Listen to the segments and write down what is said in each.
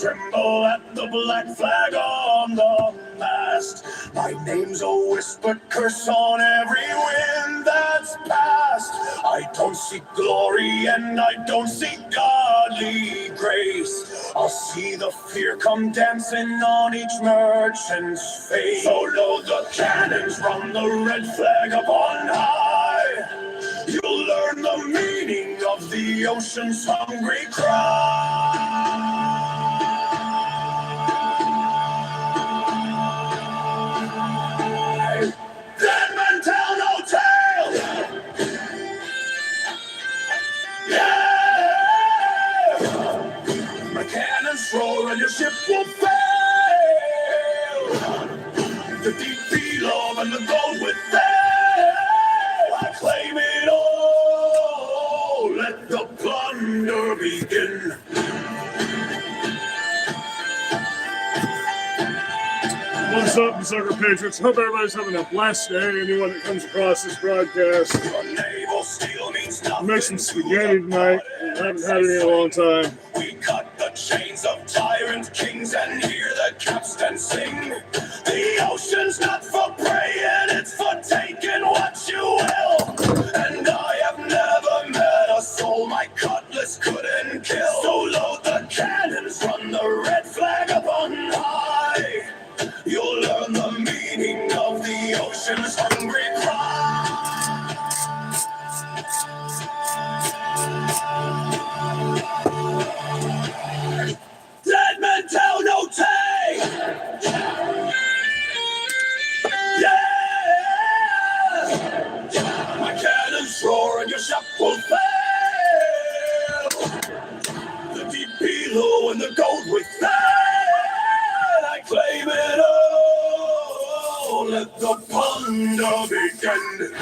tremble at the black flag on the mast. My name's a whispered curse on every wind that's passed. I don't see glory and I don't see godly grace. I'll see the fear come dancing on each merchant's face. So load the cannons, run the red flag up on high. You'll learn the meaning of the ocean's hungry cry. Dead men tell no tale. Yeah! My cannons roar and your ship will fail. The deep below and the gold within. I claim it all. Let the plunder begin. What's up, Sucker Patriots? Hope everybody's having a blessed day. Anyone that comes across this broadcast. Make some spaghetti tonight. I haven't had any in a long time. We cut the chains of tyrant kings and hear the capstan sing. The ocean's not for praying, it's for taking what you will. And I have never met a soul my cutlass couldn't kill. So load the cannons, run the red flag up on high. You'll learn the meaning of the ocean's hungry cry. Dead men tell no tale. Yeah! My cannons roar and your ship will fail. The deep below and the gold within. I claim it all. Let the plunder begin.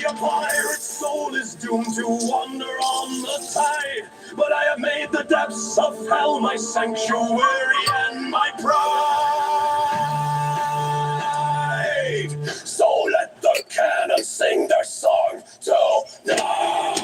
A pirate's soul is doomed to wander on the tide, but I have made the depths of hell my sanctuary and my pride. So let the cannons sing their song tonight.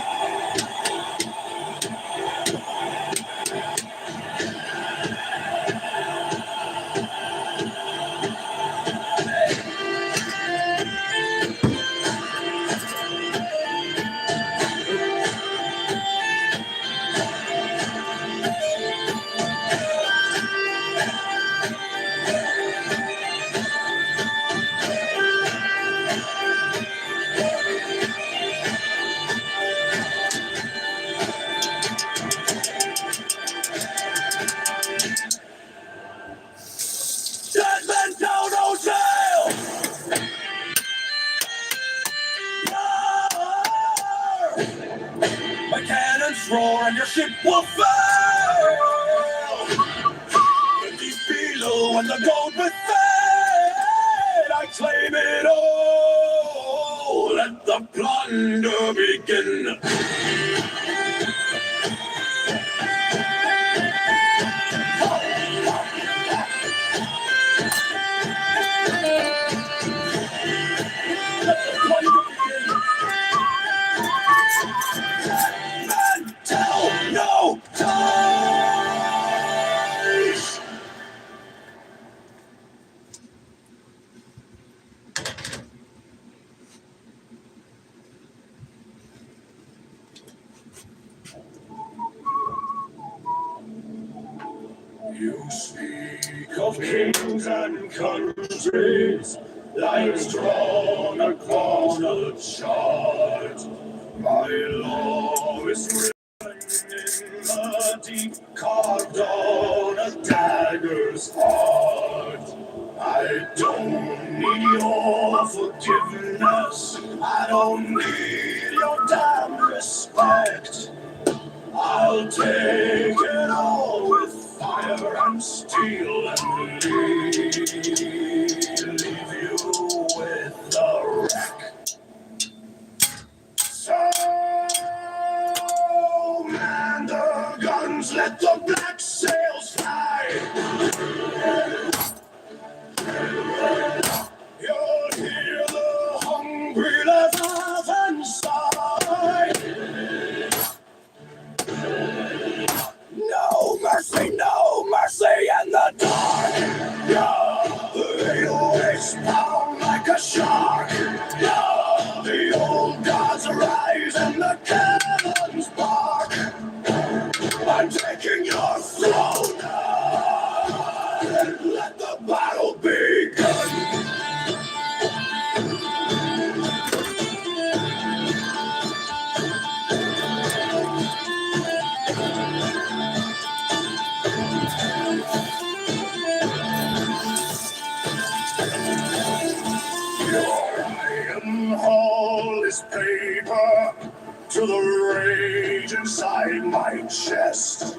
Dead men tell no tale. My cannons roar and your ship will fail. The deep below and the gold within. I claim it all. Let the plunder begin. You speak of kings and countries, lines drawn upon a chart. My law is written in the deep, carved on a dagger's heart. I don't need your forgiveness, I don't need your damn respect. I'll take it all with fire and steel and leave you with the wreck. So hungry live inside. No mercy in the dark. Yeah, the always pound like a shark. Yeah, the old gods rise and the cannons bark. I'm taking your throne. Let the battle begin. Your iron hall is paper to the rage inside my chest.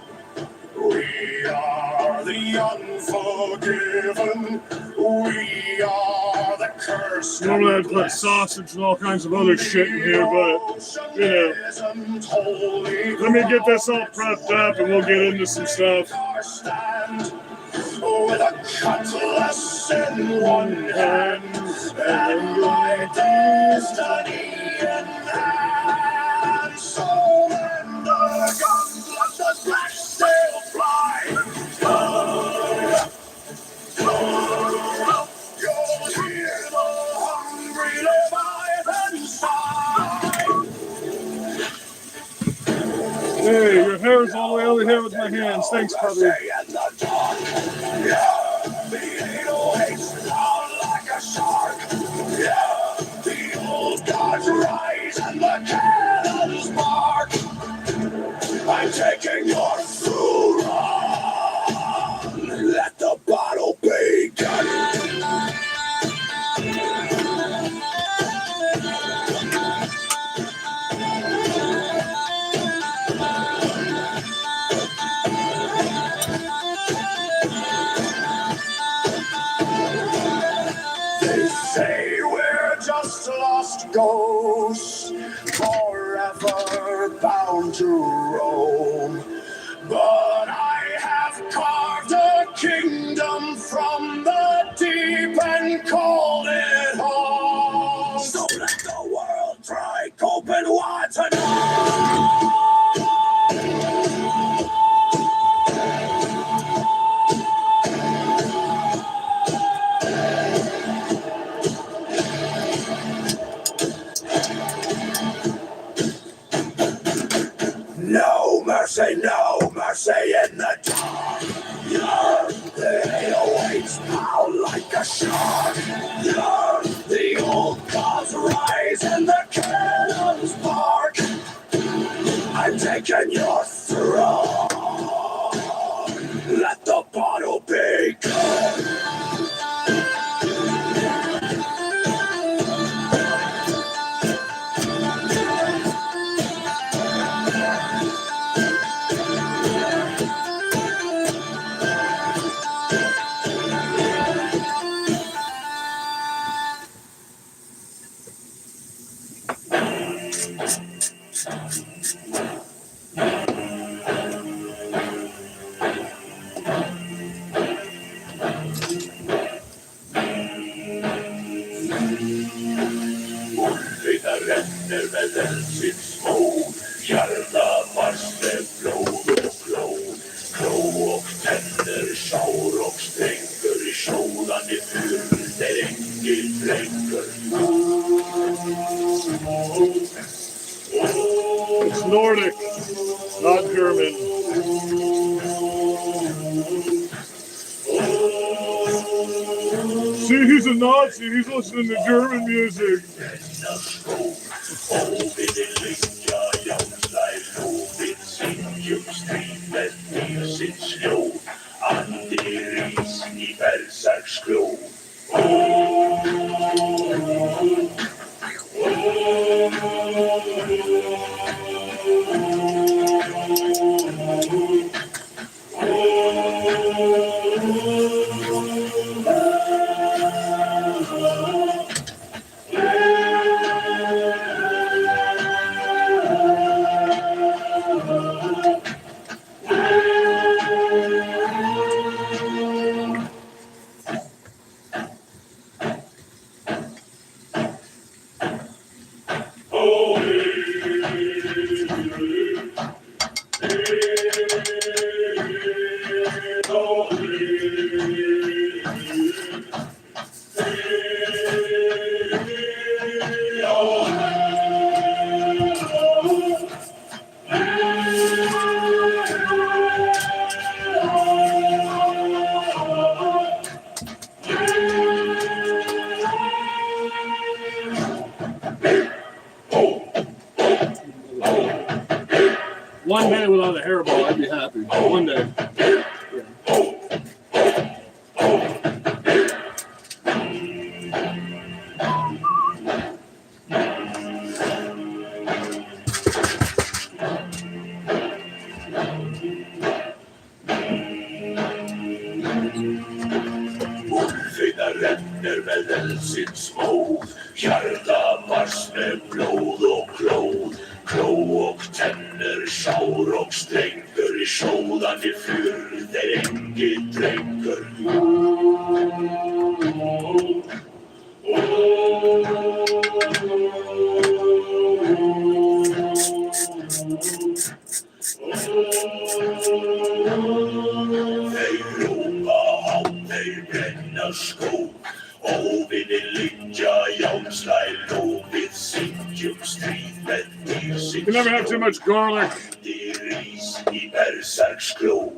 We are the unforgiven. We are the cursed. Normally I'd put sausage and all kinds of other shit in here, but let me get this all prepped up and we'll get into some stuff. With a cutlass in one hand and my destiny in hand. So when the guns let the black sail fly, you'll hear the hungry Leviathan sigh. Hey, your hair's all the way over here with my hands. Thanks, puppy. The 808's loud like a shark. Yeah, the old gods rise and the cannons bark. I'm taking your throne. Let the battle begin. They say we're just lost ghosts, forever bound to roam. But I have carved a kingdom from the deep and called it home. So let the world try open wide tonight. No mercy in the dark. Yeah, the 808's pound like a shark. Yeah, the old gods rise and the cannons bark. I'm taking your throne. Let the battle begin. Renner med eldsins små, hjärna fast med blod och blod. Klå och tänder, sjaur och stränger, tjolande fyr, där enkelt räcker. It's Nordic, not German. See, he's a Nazi. He's listening to German music. One day without a hairball, I'd be happy. One day. Finna renner väl sin smog. Hjärta vars med blod och klod. Klå och tänder, sjaur och stränger i sjådan i fyr där änge dränker. Skog och vid en linja jag slår vid sinjum strid med You can never have too much garlic. ris i berserksklå.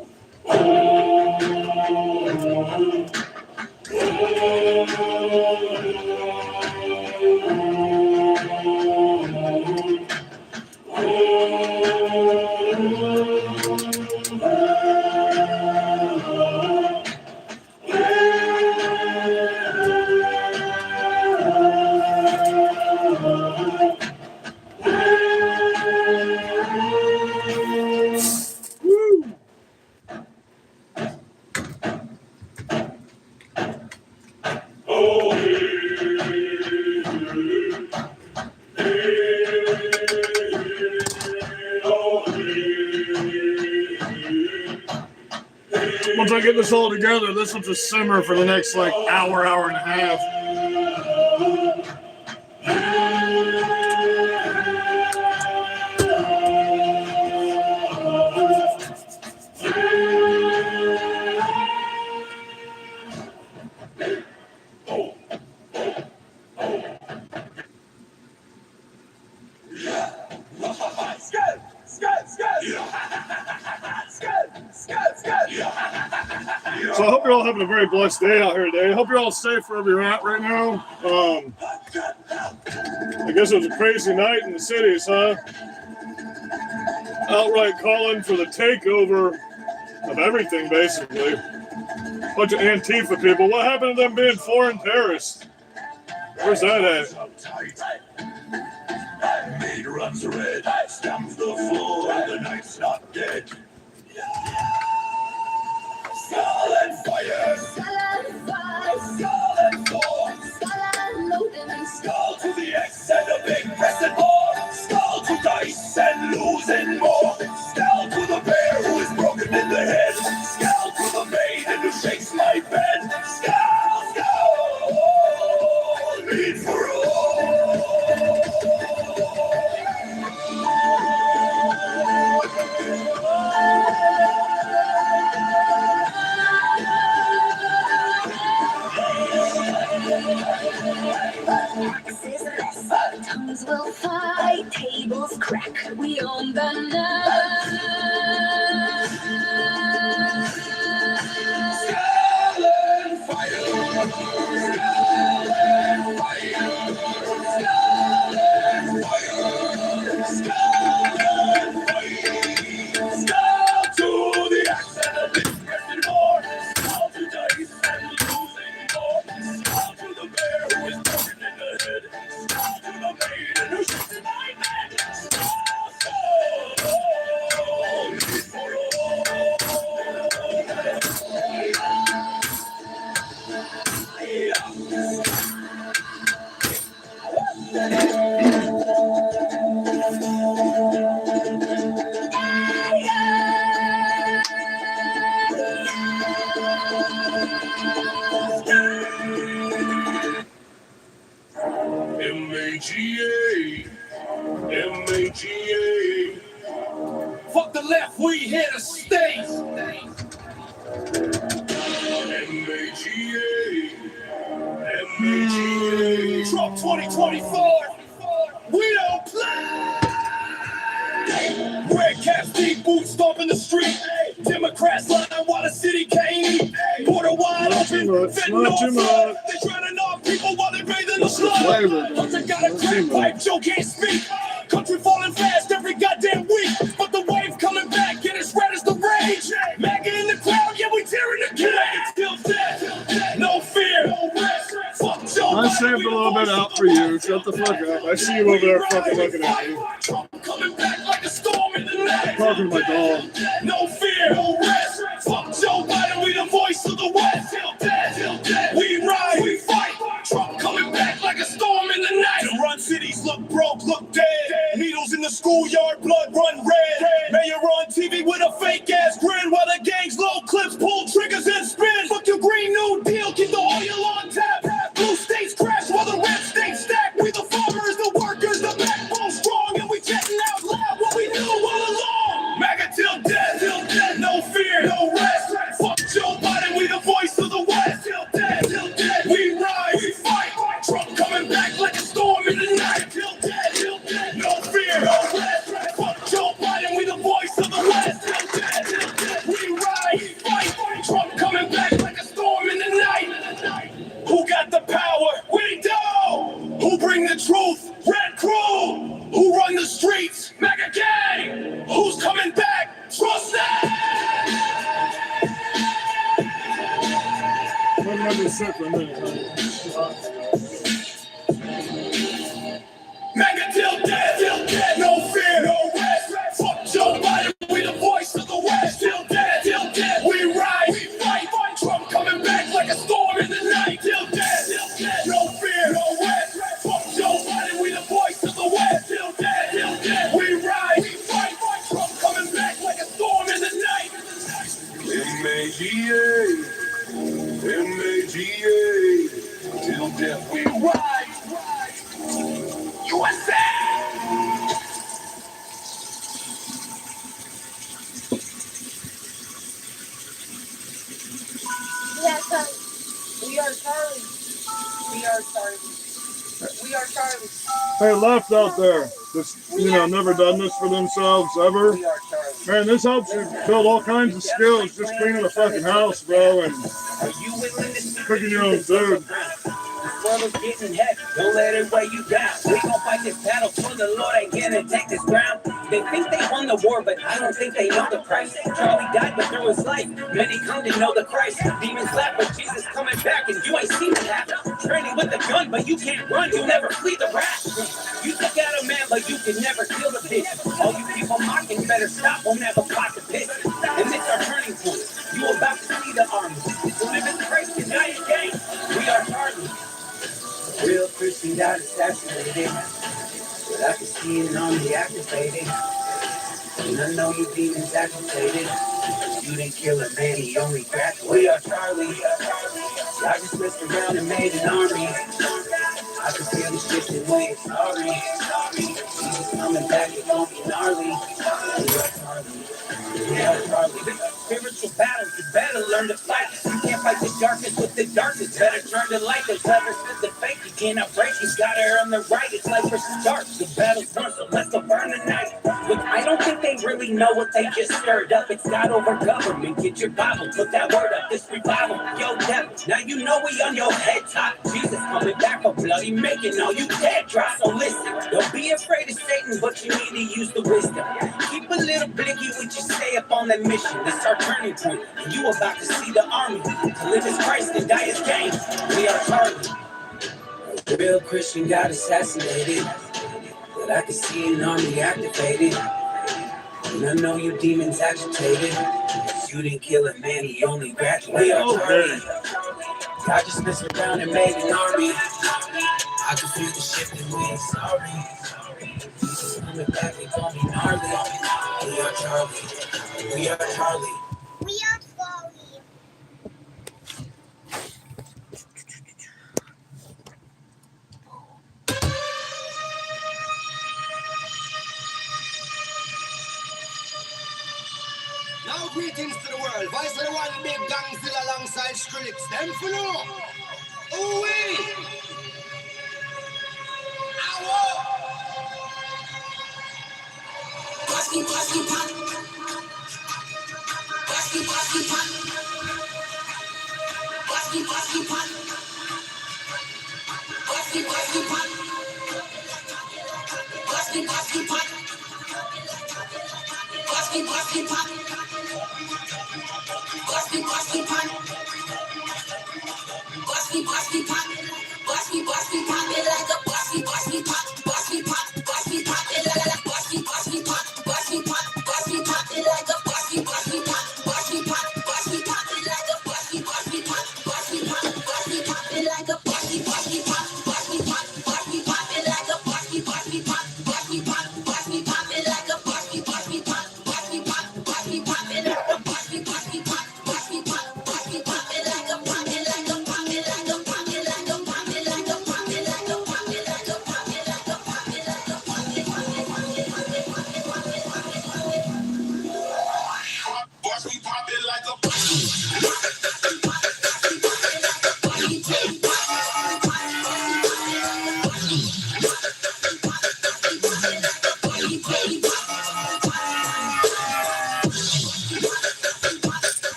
Once I get this all together, this will just simmer for the next like hour and a half. So I hope you're all having a very blessed day out here today. I hope you're all safe wherever you're at right now. I guess it was a crazy night in the cities, huh? Outright calling for the takeover of everything, basically. Bunch of Antifa people. What happened to them being foreign terrorists? Where's that at? Made runs red, stamps the floor, the night's not dead. Skull and fire! Skull and fire! Skull and four! Skull and loading! Skull to the X and a big crescent more! Skull to dice and losing more! Skull to the bear who is broken in the head! Skull to the maiden who shakes my bed! Skull! Skull! Need for all! Tongues will fight, tables crack, we own the night. Skull and fire! Skull and fire! Skull and fire! Skull and fire! Skull to the axe and a big crescent more! Skull to dice and losing more! Skull to the bear who is broken in the head! Skull to the maiden who shoots my bed! Skull, skull! Need for M-A-G-A, M-A-G-A. Fuck the left, we here to stay. M-A-G-A, M-A-G-A. Trump 2024. We don't play. Red caps, deep boots, stomping the street. Democrats line while the city can't eat. Border wide open, fentanyl flood. They drowning off people while they bathe in the flood. Hunter got a crack pipe, Joe can't speak. Country falling fast every goddamn week. But the wave coming back and it's red as the rage. Maggot in the crowd, yeah, we tearing the cage. Till death, no fear, no rest. Fuck Joe. I saved a little bit out for you. Shut the fuck up. I see you over there fucking looking at me. Trump coming back like a storm in the night. Talking to my dog. No fear, no rest. Fuck Joe Biden, we the voice of the West. Till death, we ride, we fight. Trump coming back like a storm in the night. To run cities look broke, look dead. Needles in the schoolyard, blood run red. Mayor on TV with a fake ass grin while the gangs load clips, pull triggers and spin. Fuck your Green New Deal, keep the oil on tap. Blue states crash while the red states stack. We the farmers, the workers, the backbone strong, and we getting out loud what we knew all along. MAGA till death, no fear, no rest. Fuck Joe Biden, we the voice of the West. Till death, we ride, we fight. Trump coming back like a storm in the night. Till death, no fear, no rest. Fuck Joe Biden, we the voice of the West. Till death, we ride, we fight. Trump coming back like a storm in the night. Who got the power? We do. Who bring the truth? Red Crew. Who run the streets? MAGA gang. Who's coming back? Trust that. Let me sit for a minute. MAGA till death, no fear, no rest. Fuck Joe Biden, we the voice of the West. Till death, we ride, we fight. Trump coming back like a storm in the night. Till death, no fear, no rest. Fuck Joe Biden, we the voice of the West. Till death, we ride, we fight. Trump coming back like a storm in the night. M-A-G-A, M-A-G-A, till death we ride. USA! We are Charlie. We are Charlie. We are Charlie. Hey, left out there. Just, never done this for themselves ever. We are Charlie. Man, this helps you build all kinds of skills just cleaning the fucking house, bro, and Are you willing to see cooking your own food. This world is getting heavy. Don't let it weigh you down. We gon' fight this battle for the Lord ain't gonna take this ground. They think they won the war, but I don't think they know the price. Charlie died, but through his life, many come to know the Christ. Demons laugh, but Jesus coming back, and you ain't seen it happen. Training with a gun, but you can't run. You'll never flee the wrath. You took out a man, but you can never kill the bitch. All you people mocking better stop. Won't never plot the pitch. And it's our turning point. You about to see the army. To live in Christ and die again. We are Charlie. Real Christian got assassinated, but I can see an army activated. And I know you demons agitated. You didn't kill a man, he only graduated. We are Charlie. I just messed around and made an army. I can feel the shifting waves. Sorry. Jesus coming back, it's gonna be gnarly. We are Charlie. We are Charlie. Spiritual battles, you better learn to fight. You can't fight the darkness with the darkness. Better turn to light. There's never said the fake. You cannot break. You gotta earn the right. It's light versus dark. The battle's done, so let's go burn the night. Look, I don't think they really know what they just stirred up. It's God over government. Get your Bible, put that word up. This revival, yo, devil. Now you know we on your head top. Jesus coming back for bloody making all you dead drop. So listen, don't be afraid of Satan, but you need to use the wisdom. Keep a little blicky with you, stay up on that mission. This our turning point, and you about to see the army. To live as Christ and die as gain. We are Charlie. A real Christian got assassinated, but I can see an army activated. And I know you demons agitated. You didn't kill a man, he only graduated. We are Charlie. I just messed around and made an army. I can feel the shifting winds. Sorry. Jesus coming back, it's gonna be gnarly. We are Charlie. We are Charlie. We are Charlie. Now greetings to the world. Voice of the one big gangster alongside Skrillex. Them for no. Ooh-wee. Ow.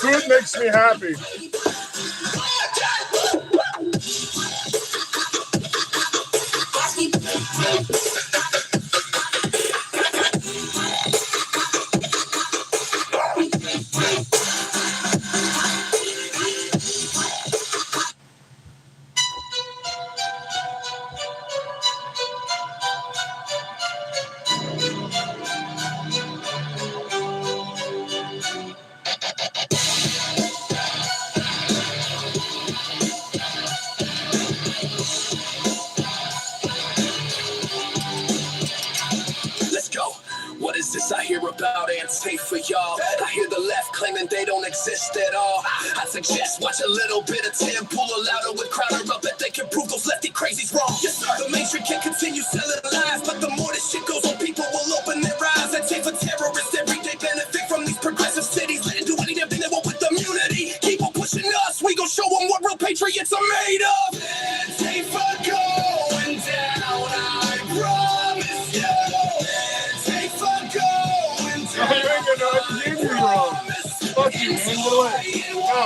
Food makes me happy. Let's go. What is this I hear about Antifa, y'all? I hear the left claiming they don't exist at all. I suggest watch a little bit of Tim Pool louder with Crowder up that they can prove those lefty crazies wrong. Yes, sir. The mainstream can continue selling lies, but the more this shit goes on, people will open their eyes. Antifa terrorists every day benefit from these progressive cities. Let them do any damn thing they want with immunity. Keep on pushing us, we gon' show them what real patriots are made of. Antifa going down, I promise you. I ain't gonna wrong. Fuck you, man. Get away. No.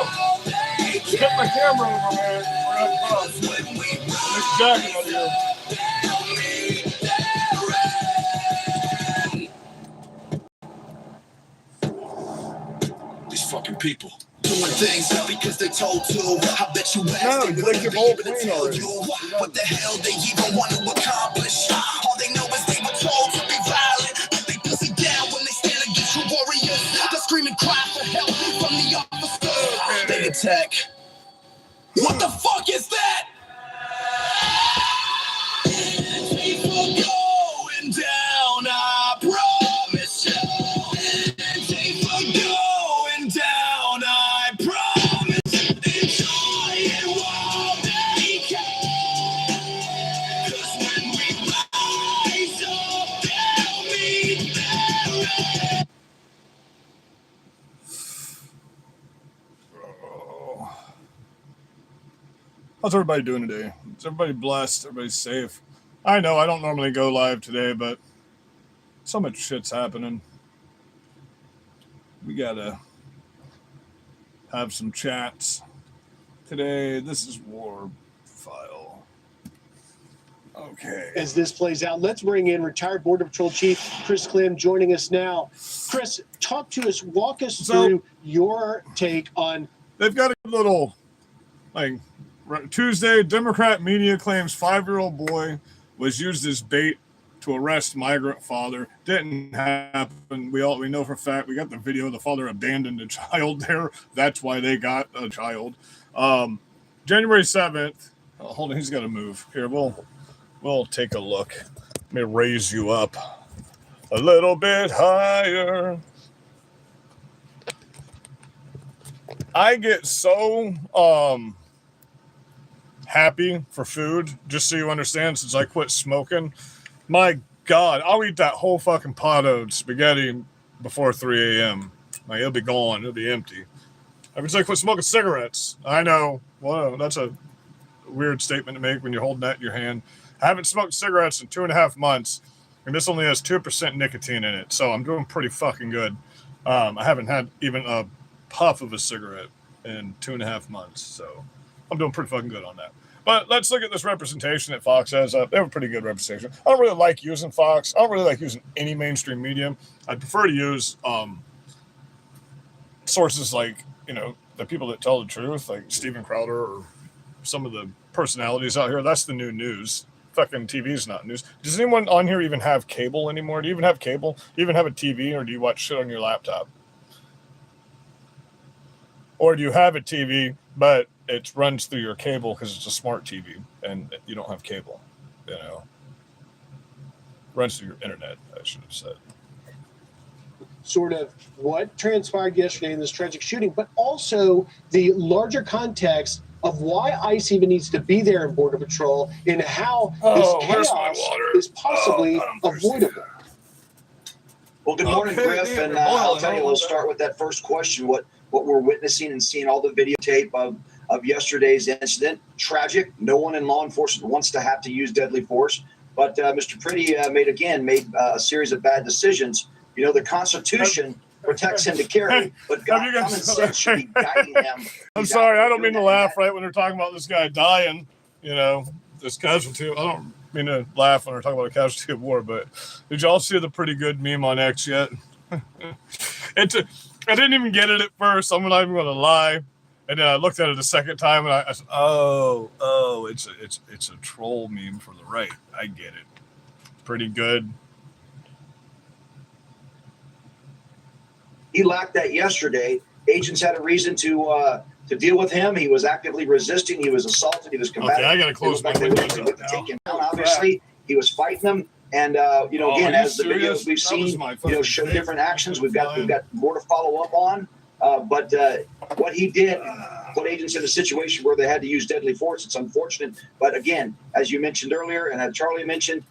Get my camera over, man. We're not close. Let's jacket out of here. These fucking people doing things not because they're told to. I bet you asked No, they like your wouldn't be whole able to point tell already. you what the hell they even want to accomplish. All they know is they were told to be violent, but they pussy down when they stand against your warriors. The screaming cry for help from the officers. They attack. What the fuck is that? People going down, I promise you. People going down, I promise. Enjoy it while they can. 'Cause when we rise up, they'll be there. How's everybody doing today? Is everybody blessed? Everybody's safe? I know I don't normally go live today, but so much shit's happening. We gotta have some chats today. This is War File. Okay. As this plays out, let's bring in retired Border Patrol Chief Chris Clem joining us now. Chris, talk to us, walk us through your take on. They've got a little, like, Tuesday, Democrat media claims 5-year-old boy was used as bait to arrest migrant father. Didn't happen. We know for a fact. We got the video. The father abandoned a child there. That's why they got a child. January 7th. Oh, hold on, he's got to move. Here, we'll take a look. Let me raise you up a little bit higher. I get so happy for food, just so you understand, since I quit smoking. My God, I'll eat that whole fucking pot of spaghetti before 3 a.m. Like, it'll be gone. It'll be empty. Ever since I quit smoking cigarettes, I know. Well, that's a weird statement to make when you're holding that in your hand. I haven't smoked cigarettes in 2.5 months, and this only has 2% nicotine in it, so I'm doing pretty fucking good. I haven't had even a puff of a cigarette in 2.5 months, so I'm doing pretty fucking good on that. But let's look at this representation that Fox has up. They have a pretty good representation. I don't really like using Fox. I don't really like using any mainstream media. I'd prefer to use sources like, the people that tell the truth, like Steven Crowder or some of the personalities out here. That's the new news. Fucking TV is not news. Does anyone on here even have cable anymore? Do you even have cable? Do you even have a TV, or do you watch shit on your laptop? Or do you have a TV, but it runs through your cable because it's a smart TV and you don't have cable? Runs through your internet, I should have said. Sort of what transpired yesterday in this tragic shooting, but also the larger context of why ICE even needs to be there in Border Patrol and how this chaos is possibly avoidable. Well, good morning, Griff, and I'll tell you, we'll start with that first question. What we're witnessing and seeing all the videotape of yesterday's incident, tragic. No one in law enforcement wants to have to use deadly force, but Mr. Pretty made a series of bad decisions. The Constitution protects him to carry, but common sense should be guiding him. I'm sorry, I don't mean to laugh right when they're talking about this guy dying, this casualty. I don't mean to laugh when they're talking about a casualty of war, but did y'all see the pretty good meme on X yet? I didn't even get it at first. I'm not even going to lie. And then I looked at it a second time, and I said, oh, it's a troll meme for the right. I get it. Pretty good. He lacked that yesterday. Agents had a reason to deal with him. He was actively resisting. He was assaulted. He was combative. Okay, I got to close my windows up now. Take him down, obviously. He was fighting them. And, again, as the videos we've seen, show different actions. We've got more to follow up on. But what he did put agents in a situation where they had to use deadly force. It's unfortunate. But, again, as you mentioned earlier and as Charlie mentioned,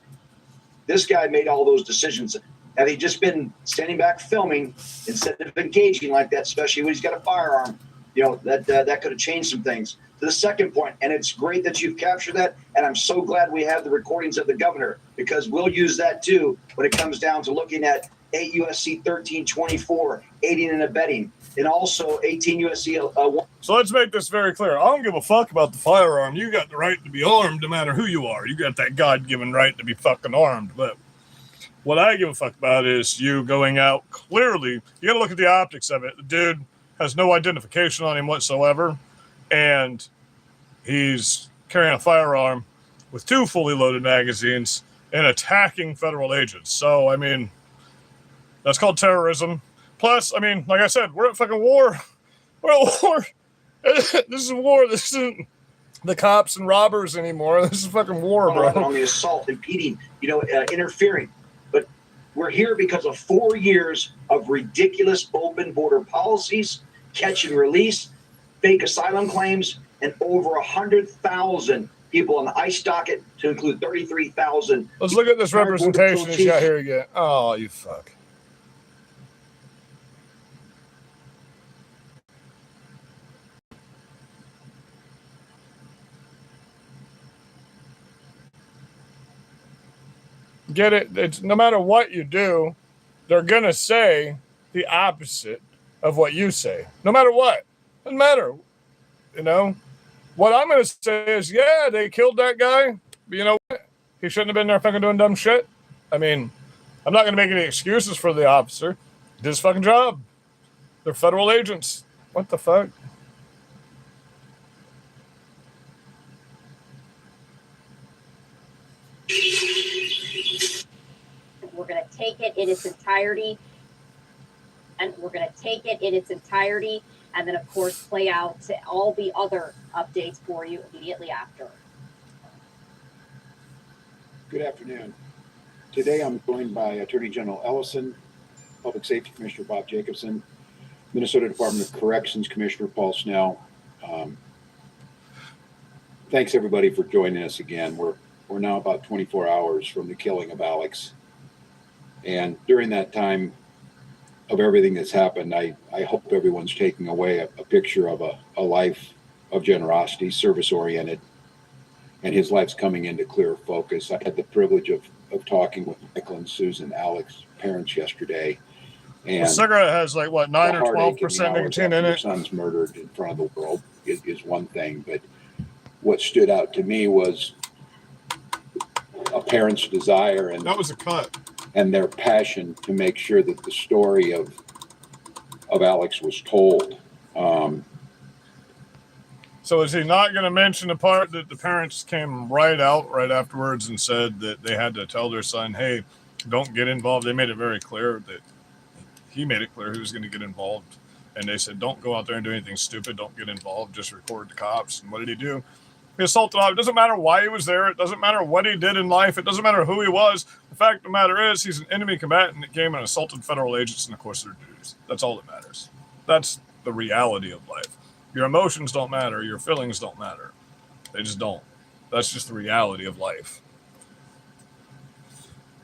this guy made all those decisions. Had he just been standing back filming instead of engaging like that, especially when he's got a firearm, that could have changed some things. To the second point, and it's great that you've captured that, and I'm so glad we have the recordings of the governor, because we'll use that too when it comes down to looking at 8 U.S.C. 1324, aiding and abetting, and also 18 U.S.C. 1. So let's make this very clear. I don't give a fuck about the firearm. You got the right to be armed no matter who you are. You got that God-given right to be fucking armed, but what I give a fuck about is you going out clearly. You got to look at the optics of it. The dude has no identification on him whatsoever, and he's carrying a firearm with 2 fully loaded magazines and attacking federal agents. So, that's called terrorism. Plus, like I said, we're at fucking war. We're at war. This is war. This isn't the cops and robbers anymore. This is fucking war, bro. On the assault, impeding, interfering. We're here because of 4 years of ridiculous open border policies, catch and release, fake asylum claims, and over 100,000 people on the ICE docket, to include 33,000. Let's look at this representation that you got here again. Oh, you fuck. Get it? It's no matter what you do, they're going to say the opposite of what you say. No matter what. Doesn't matter. What I'm going to say is, yeah, they killed that guy. But you know what? He shouldn't have been there fucking doing dumb shit. I'm not going to make any excuses for the officer. He did his fucking job. They're federal agents. What the fuck? We're going to take it in its entirety. And we're going to take it in its entirety. And then, of course, play out all the other updates for you immediately after. Good afternoon. Today I'm joined by Attorney General Ellison, Public Safety Commissioner Bob Jacobson, Minnesota Department of Corrections Commissioner Paul Snell. Thanks everybody for joining us again. We're now about 24 hours from the killing of Alex. And during that time of everything that's happened, I hope everyone's taking away a picture of a life of generosity, service-oriented, and his life's coming into clear focus. I had the privilege of talking with Michael and Susan, Alex's parents, yesterday. And a cigarette has like what, 9 or 12% nicotine in your it. son's murdered in front of the world is one thing, but what stood out to me was a parent's desire and that was a cut, and their passion to make sure that the story of Alex was told. So is he not going to mention the part that the parents came right afterwards and said that they had to tell their son, hey, don't get involved? They made it very clear that he made it clear he was going to get involved. And they said, don't go out there and do anything stupid. Don't get involved. Just record the cops. And what did he do? He assaulted. It doesn't matter why he was there. It doesn't matter what he did in life. It doesn't matter who he was. The fact of the matter is he's an enemy combatant that came and assaulted federal agents in the course of their duties. That's all that matters. That's the reality of life. Your emotions don't matter. Your feelings don't matter. They just don't. That's just the reality of life.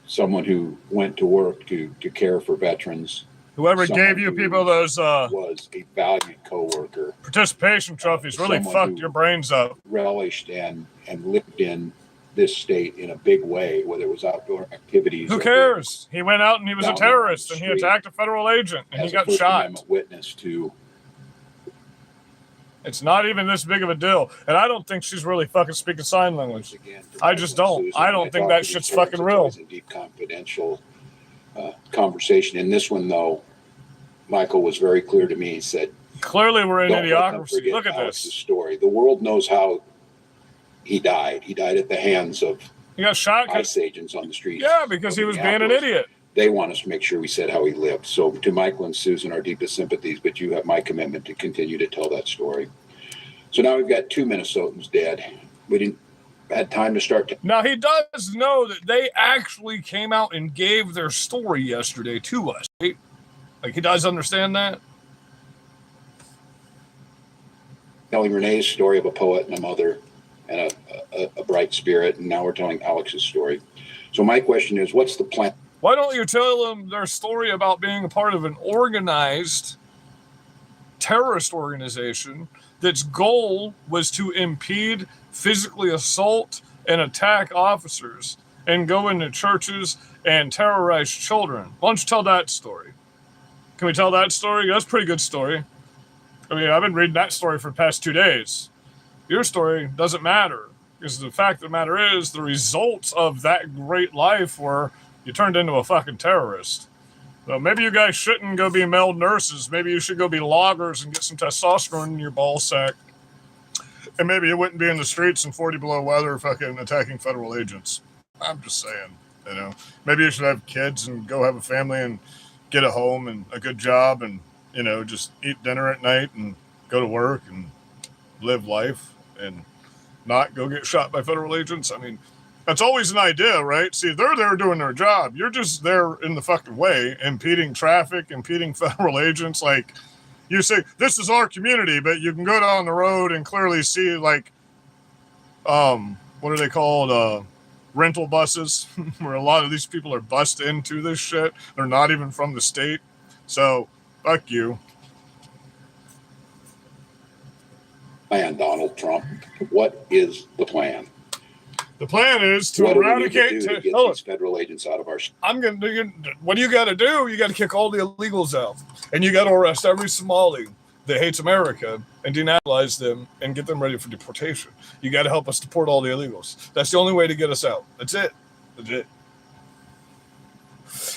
Someone who went to work to care for veterans. Whoever gave you people those was a valued coworker. Participation trophies really fucked your brains up. Relished and lived in this state in a big way, whether it was outdoor activities. Who cares? He went out and he was a terrorist and he attacked a federal agent and he got shot. Witness to. It's not even this big of a deal. And I don't think she's really fucking speaking sign language. I just don't. I don't think that shit's fucking real. It's a deep confidential conversation. In this one, though, Michael was very clear to me. He said, clearly we're in idiocracy. Look at this story. The world knows how he died. He died at the hands of he got shot ICE agents on the streets. Yeah, because he was being an idiot. They want us to make sure we said how he lived. So to Michael and Susan, our deepest sympathies, but you have my commitment to continue to tell that story. So now we've got 2 Minnesotans dead. We didn't had time to start. Now he does know that they actually came out and gave their story yesterday to us. Right? Like he does understand that. Telling Renee's story of a poet and a mother and a bright spirit, and now we're telling Alex's story. So my question is, what's the plan? Why don't you tell them their story about being a part of an organized terrorist organization that's goal was to impede, physically assault, and attack officers and go into churches and terrorize children? Why don't you tell that story? Can we tell that story? That's a pretty good story. I mean, I've been reading that story for the past 2 days. Your story doesn't matter because the fact of the matter is the results of that great life were you turned into a fucking terrorist. So maybe you guys shouldn't go be male nurses. Maybe you should go be loggers and get some testosterone in your ball sack. And maybe you wouldn't be in the streets in 40 below weather fucking attacking federal agents. I'm just saying, you know. Maybe you should have kids and go have a family and get a home and a good job and, you know, just eat dinner at night and go to work and live life and not go get shot by federal agents. I mean, that's always an idea, right? See, they're there doing their job. You're just there in the fucking way, impeding traffic, impeding federal agents. Like, you say, this is our community, but you can go down the road and clearly see, like, what are they called? Rental buses, where a lot of these people are bussed into this shit. They're not even from the state. So, fuck you. Plan, Donald Trump. What is the plan? The plan is to eradicate to get these federal agents out of our. What do you got to do? You got to kick all the illegals out, and you got to arrest every Somali that hates America and denationalize them and get them ready for deportation. You got to help us deport all the illegals. That's the only way to get us out. That's it. That's it.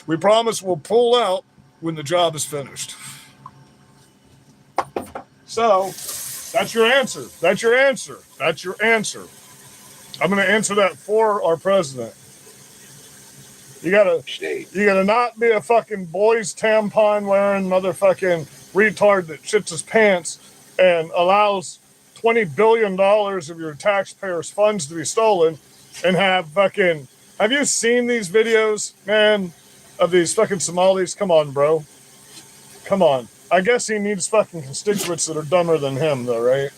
We promise we'll pull out when the job is finished. So that's your answer. That's your answer. That's your answer. I'm going to answer that for our president. You gotta not be a fucking boys tampon wearing motherfucking retard that shits his pants and allows $20 billion of your taxpayers' funds to be stolen and have you seen these videos, man, of these fucking Somalis? Come on, bro. Come on. I guess he needs fucking constituents that are dumber than him, though, right?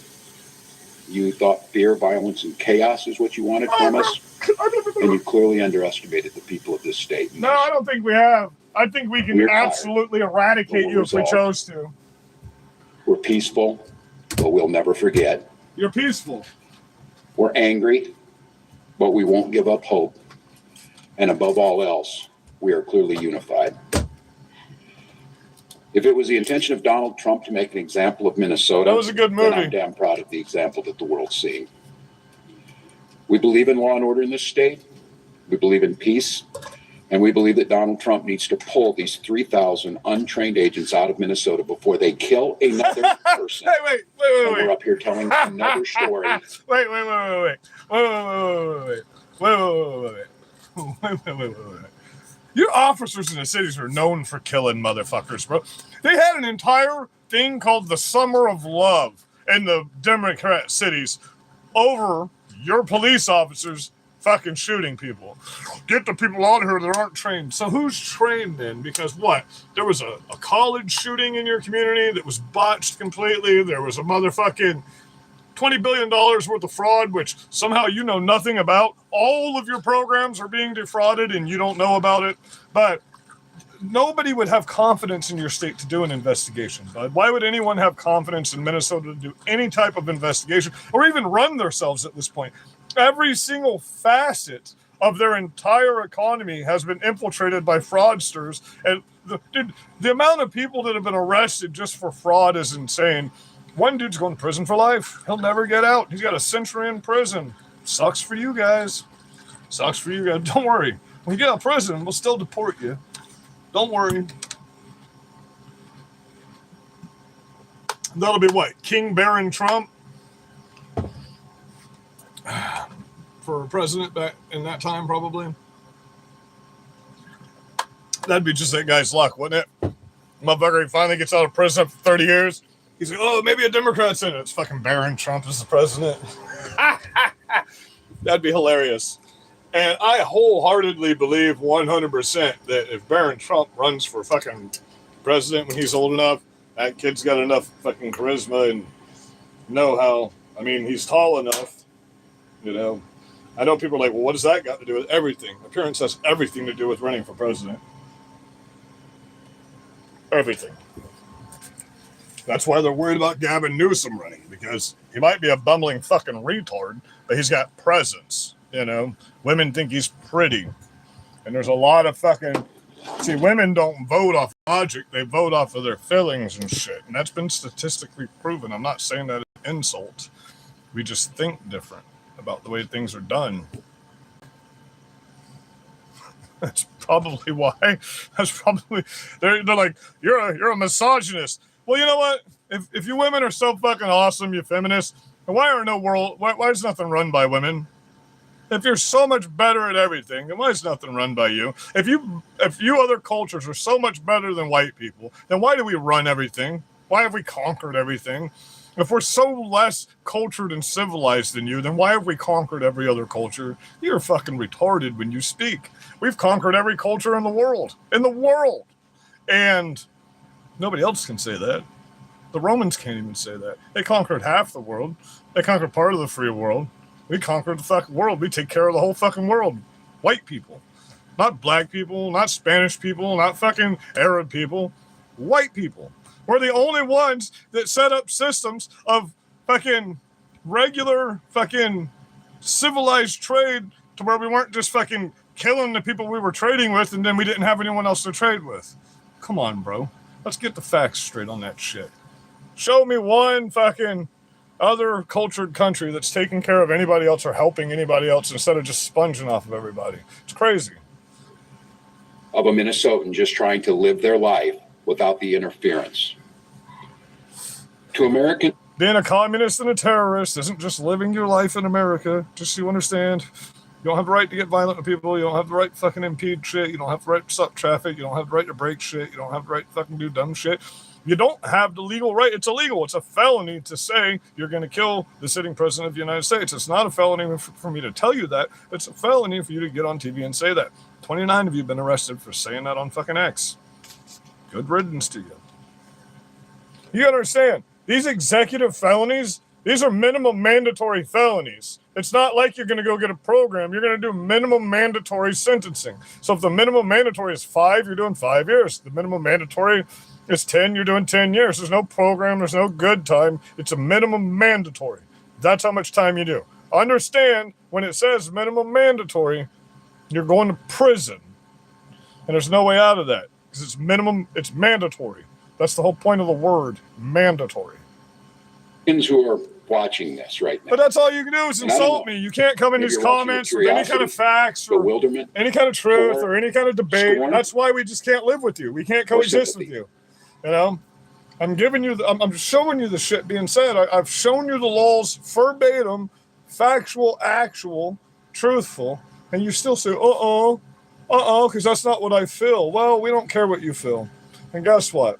You thought fear, violence, and chaos is what you wanted from us, and you clearly underestimated the people of this state. No, I don't think we have. I think we can absolutely eradicate you if we chose to. We're peaceful, but we'll never forget. You're peaceful. We're angry, but we won't give up hope. And above all else, we are clearly unified. If it was the intention of Donald Trump to make an example of Minnesota, that was a good movie. then I'm damn proud of the example that the world's seeing. We believe in law and order in this state. We believe in peace. And we believe that Donald Trump needs to pull these 3,000 untrained agents out of Minnesota before they kill another person. Wait. We're up here telling another story. Wait. Your officers in the cities are known for killing motherfuckers, bro. They had an entire thing called the Summer of Love in the Democrat cities over your police officers fucking shooting people. Get the people out here that aren't trained. So who's trained then? Because what? There was a college shooting in your community that was botched completely. There was a motherfucking $20 billion worth of fraud, which somehow you know nothing about. All of your programs are being defrauded and you don't know about it. But nobody would have confidence in your state to do an investigation. But why would anyone have confidence in Minnesota to do any type of investigation or even run themselves at this point? Every single facet of their entire economy has been infiltrated by fraudsters. And the amount of people that have been arrested just for fraud is insane. One dude's going to prison for life. He'll never get out. He's got a century in prison. Sucks for you guys. Sucks for you guys. Don't worry. When you get out of prison, we'll still deport you. Don't worry. That'll be what? King Baron Trump? For president back in that time, probably. That'd be just that guy's luck, wouldn't it? Motherfucker, he finally gets out of prison for 30 years. He's like, oh, maybe a Democrat's in it. It's fucking Baron Trump is the president. That'd be hilarious. And I wholeheartily believe 100% that if Baron Trump runs for fucking president when he's old enough, that kid's got enough fucking charisma and know-how. I mean, he's tall enough. You know, I know people are like, well, what does that got to do with everything? Appearance has everything to do with running for president. Everything. That's why they're worried about Gavin Newsom running, because he might be a bumbling fucking retard, but he's got presence, you know? Women think he's pretty. And there's a lot of fucking... See, women don't vote off logic. They vote off of their feelings and shit. And that's been statistically proven. I'm not saying that as an insult. We just think different about the way things are done. That's probably why. That's probably they're like, you're a misogynist. Well, you know what? If you women are so fucking awesome, you feminists, why is nothing run by women? If you're so much better at everything, then why is nothing run by you? If you other cultures are so much better than white people, then why do we run everything? Why have we conquered everything? If we're so less cultured and civilized than you, then why have we conquered every other culture? You're fucking retarded when you speak. We've conquered every culture in the world. And nobody else can say that. The Romans can't even say that. They conquered half the world. They conquered part of the free world. We conquered the fucking world. We take care of the whole fucking world. White people. Not black people, not Spanish people, not fucking Arab people. White people. We're the only ones that set up systems of fucking regular fucking civilized trade to where we weren't just fucking killing the people we were trading with and then we didn't have anyone else to trade with. Come on, bro. Let's get the facts straight on that shit. Show me one fucking other cultured country that's taking care of anybody else or helping anybody else instead of just sponging off of everybody. It's crazy. Of a Minnesotan just trying to live their life without the interference. To American... Being a communist and a terrorist isn't just living your life in America. Just so you understand. You don't have the right to get violent with people. You don't have the right to fucking impede shit. You don't have the right to stop traffic. You don't have the right to break shit. You don't have the right to fucking do dumb shit. You don't have the legal right. It's illegal. It's a felony to say you're going to kill the sitting president of the United States. It's not a felony for me to tell you that. It's a felony for you to get on TV and say that. 29 of you have been arrested for saying that on fucking X. Good riddance to you. You gotta understand, these executive felonies, these are minimum mandatory felonies. It's not like you're going to go get a program. You're going to do minimum mandatory sentencing. So if the minimum mandatory is 5, you're doing 5 years. The minimum mandatory is 10, you're doing 10 years. There's no program. There's no good time. It's a minimum mandatory. That's how much time you do. Understand, when it says minimum mandatory, you're going to prison. And there's no way out of that. Because it's minimum, it's mandatory. That's the whole point of the word, mandatory. Who are watching this right now. But that's all you can do is insult me. You can't come in these comments with any kind of facts or any kind of truth or any kind of debate. That's why we just can't live with you. We can't coexist with you. You know, I'm giving you, I'm showing you the shit being said. I've shown you the laws verbatim, factual, actual, truthful, and you still say, because that's not what I feel. Well, we don't care what you feel. And guess what?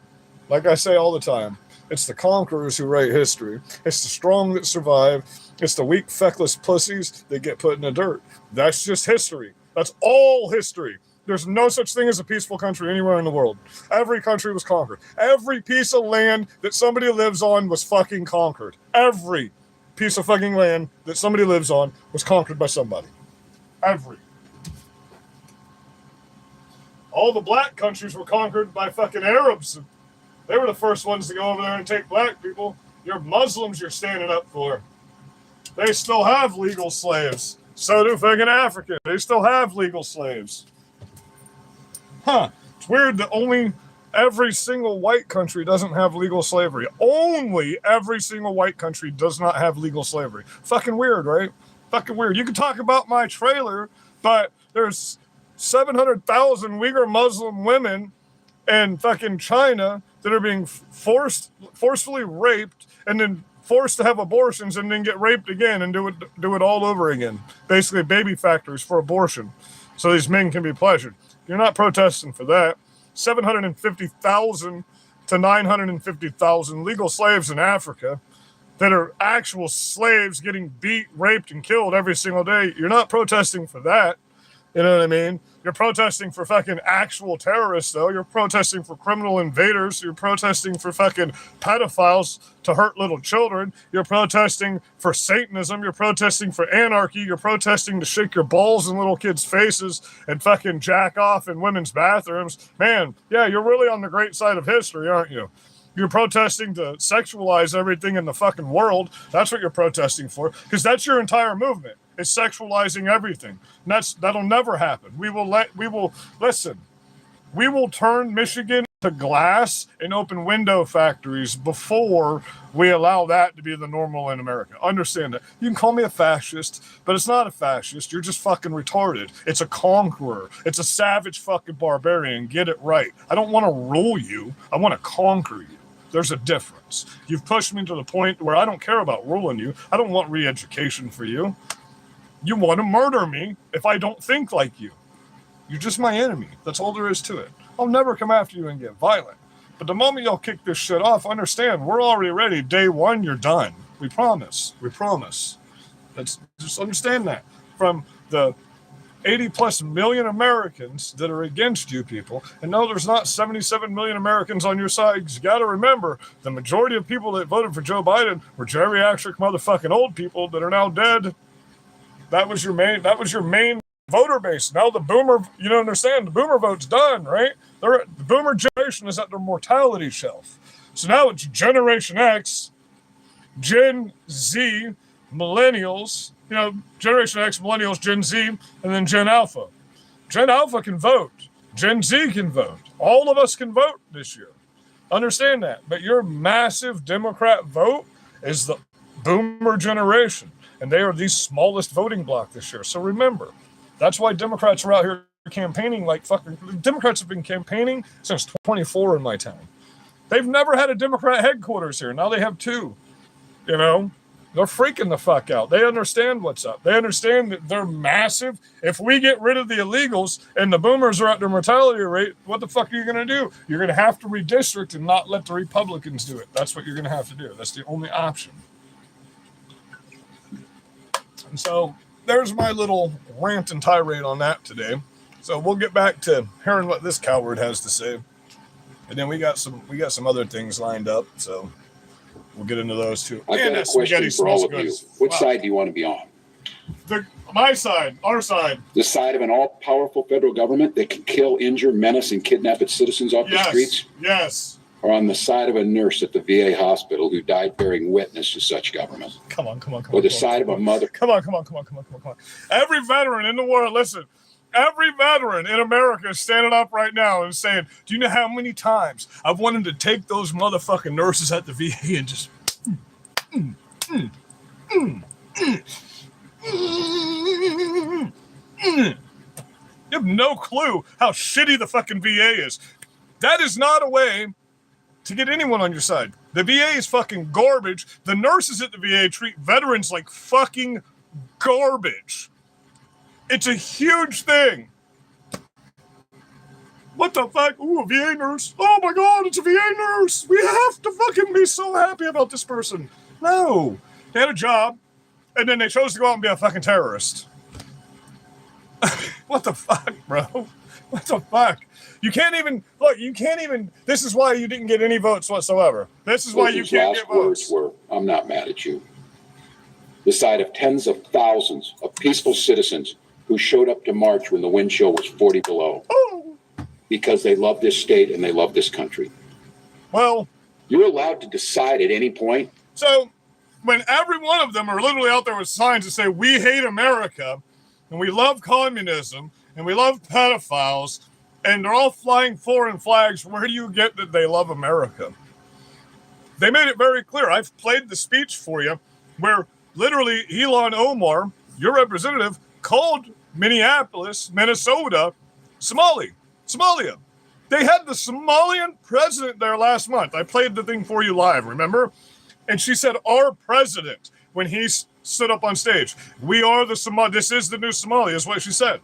Like I say all the time, it's the conquerors who write history. It's the strong that survive. It's the weak, feckless pussies that get put in the dirt. That's just history. That's all history. There's no such thing as a peaceful country anywhere in the world. Every country was conquered. Every piece of land that somebody lives on was fucking conquered. Every piece of fucking land that somebody lives on was conquered by somebody. Every. All the black countries were conquered by fucking Arabs. They were the first ones to go over there and take black people. You're Muslims you're standing up for. They still have legal slaves. So do fucking Africans. They still have legal slaves. Huh. It's weird that only every single white country doesn't have legal slavery. Only every single white country does not have legal slavery. Fucking weird, right? Fucking weird. You can talk about my trailer, but there's 700,000 Uyghur Muslim women in fucking China that are being forcefully raped and then forced to have abortions and then get raped again and do it all over again. Basically, baby factories for abortion, so these men can be pleasured. You're not protesting for that. 750,000 to 950,000 legal slaves in Africa that are actual slaves getting beat, raped, and killed every single day. You're not protesting for that. You know what I mean? You're protesting for fucking actual terrorists, though. You're protesting for criminal invaders. You're protesting for fucking pedophiles to hurt little children. You're protesting for Satanism. You're protesting for anarchy. You're protesting to shake your balls in little kids' faces and fucking jack off in women's bathrooms. Man, yeah, you're really on the great side of history, aren't you? You're protesting to sexualize everything in the fucking world. That's what you're protesting for, because that's your entire movement. It's sexualizing everything. And that'll never happen. We will turn Michigan to glass and open window factories before we allow that to be the normal in America. Understand that. You can call me a fascist, but it's not a fascist. You're just fucking retarded. It's a conqueror. It's a savage fucking barbarian. Get it right. I don't want to rule you. I want to conquer you. There's a difference. You've pushed me to the point where I don't care about ruling you. I don't want re-education for you. You want to murder me if I don't think like you. You're just my enemy. That's all there is to it. I'll never come after you and get violent. But the moment y'all kick this shit off, understand, we're already ready. Day one, you're done. We promise. We promise. Just understand that. From the 80 plus million Americans that are against you people, and no, there's not 77 million Americans on your side. You got to remember, the majority of people that voted for Joe Biden were geriatric motherfucking old people that are now dead. That was your main voter base. Now the boomer, you don't understand, the boomer vote's done, right? The boomer generation is at their mortality shelf. So now it's Generation X, Gen Z, Millennials, Generation X, Millennials, Gen Z, and then Gen Alpha. Gen Alpha can vote. Gen Z can vote. All of us can vote this year. Understand that. But your massive Democrat vote is the boomer generation. And they are the smallest voting bloc this year. So remember, that's why Democrats are out here campaigning like fucking... Democrats have been campaigning since 24 in my town. They've never had a Democrat headquarters here. Now they have two. They're freaking the fuck out. They understand what's up. They understand that they're massive. If we get rid of the illegals and the boomers are at their mortality rate, what the fuck are you going to do? You're going to have to redistrict and not let the Republicans do it. That's what you're going to have to do. That's the only option. And so there's my little rant and tirade on that today. So we'll get back to hearing what this coward has to say. And then we got some other things lined up. So we'll get into those too. I've got a question for all of you. What side do you want to be on? My side, our side. The side of an all-powerful federal government that can kill, injure, menace, and kidnap its citizens off the streets? Yes. or on the side of a nurse at the VA hospital who died bearing witness to such government? Come on. Or the side of a mother? Come on. Every veteran in the world, listen, every veteran in America is standing up right now and saying, do you know how many times I've wanted to take those motherfucking nurses at the VA and just... You have no clue how shitty the fucking VA is. That is not a way to get anyone on your side. The VA is fucking garbage. The nurses at the VA treat veterans like fucking garbage. It's a huge thing. What the fuck? Ooh, a VA nurse. Oh my God, it's a VA nurse. We have to fucking be so happy about this person. No. They had a job, and then they chose to go out and be a fucking terrorist. What the fuck, bro? What the fuck? You can't even, this is why you didn't get any votes whatsoever. This is why you can't get votes. Words were, I'm not mad at you. The side of tens of thousands of peaceful citizens who showed up to march when the wind chill was 40 below. Oh. Because they love this state and they love this country. Well. You're allowed to decide at any point. So, when every one of them are literally out there with signs that say, we hate America, and we love communism, and we love pedophiles, and they're all flying foreign flags, where do you get that they love America? They made it very clear. I've played the speech for you where literally Ilhan Omar, your representative, called Minneapolis, Minnesota, Somalia. They had the Somalian president there last month. I played the thing for you live, remember? And she said, our president, when he stood up on stage, we are the Somali. This is the new Somalia, is what she said.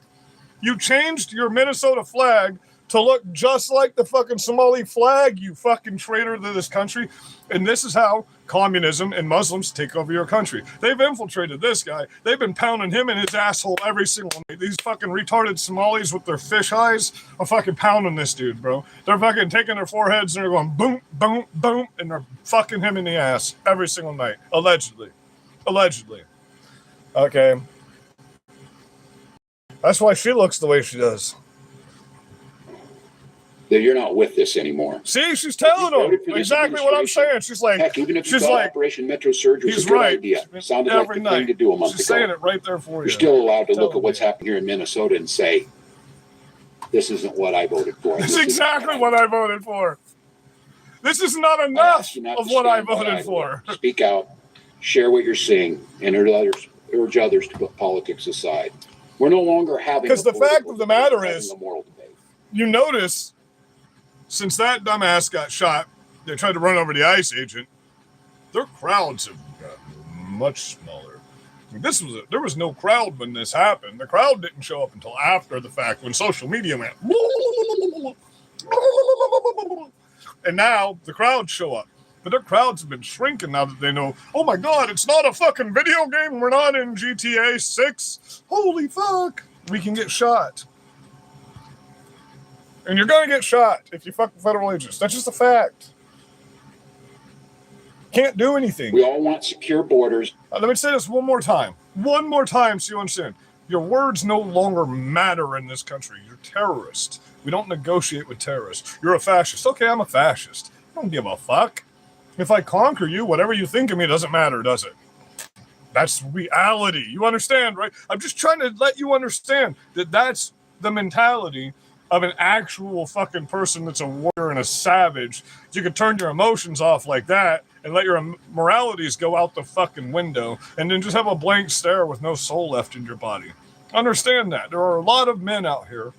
You changed your Minnesota flag to look just like the fucking Somali flag, you fucking traitor to this country. And this is how communism and Muslims take over your country. They've infiltrated this guy. They've been pounding him in his asshole every single night. These fucking retarded Somalis with their fish eyes are fucking pounding this dude, bro. They're fucking taking their foreheads and they're going boom, boom, boom, and they're fucking him in the ass every single night. Allegedly. Okay. That's why she looks the way she does. That you're not with this anymore. See, she's telling them exactly what I'm saying. She's like, heck, even if you thought Operation Metro Surge was a good idea, sounded like the thing to do a month ago. She's saying it right there for you. You're still allowed to look at what's happening here in Minnesota and say, this isn't what I voted for. This is exactly what I voted for. This is not enough of what I voted for. Speak out, share what you're seeing, and urge others to put politics aside. We're no longer having, because the fact of the matter is, a moral debate. You notice, since that dumbass got shot, they tried to run over the ICE agent. Their crowds have gotten much smaller. There was no crowd when this happened. The crowd didn't show up until after the fact, when social media went. And now the crowds show up. But their crowds have been shrinking now that they know, oh my God, it's not a fucking video game. We're not in GTA 6. Holy fuck. We can get shot. And you're going to get shot if you fuck with federal agents. That's just a fact. Can't do anything. We all want secure borders. Let me say this one more time. One more time so you understand. Your words no longer matter in this country. You're terrorist. We don't negotiate with terrorists. You're a fascist. Okay, I'm a fascist. I don't give a fuck. If I conquer you, whatever you think of me doesn't matter, does it? That's reality. You understand, right? I'm just trying to let you understand that that's the mentality of an actual fucking person that's a warrior and a savage. You could turn your emotions off like that and let your moralities go out the fucking window and then just have a blank stare with no soul left in your body. Understand that. There are a lot of men out here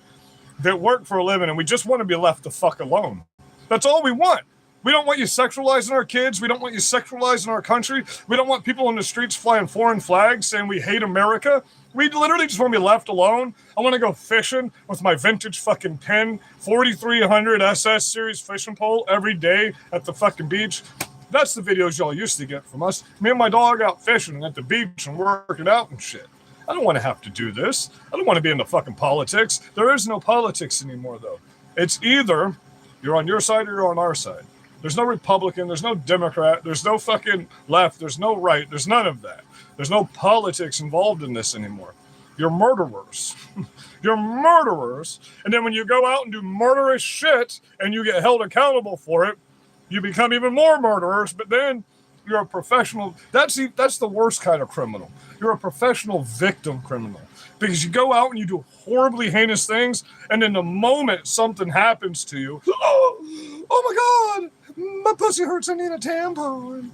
that work for a living and we just want to be left the fuck alone. That's all we want. We don't want you sexualizing our kids. We don't want you sexualizing our country. We don't want people in the streets flying foreign flags saying we hate America. We literally just want to be left alone. I want to go fishing with my vintage fucking Penn 4300 SS series fishing pole every day at the fucking beach. That's the videos y'all used to get from us. Me and my dog out fishing at the beach and working out and shit. I don't want to have to do this. I don't want to be in the fucking politics. There is no politics anymore, though. It's either you're on your side or you're on our side. There's no Republican, there's no Democrat, there's no fucking left, there's no right, there's none of that. There's no politics involved in this anymore. You're murderers. You're murderers. And then when you go out and do murderous shit and you get held accountable for it, You become even more murderers, but then you're a professional. That's the worst kind of criminal. You're a professional victim criminal because you go out and you do horribly heinous things, and in the moment something happens to you, oh my God, my pussy hurts, I need a tampon.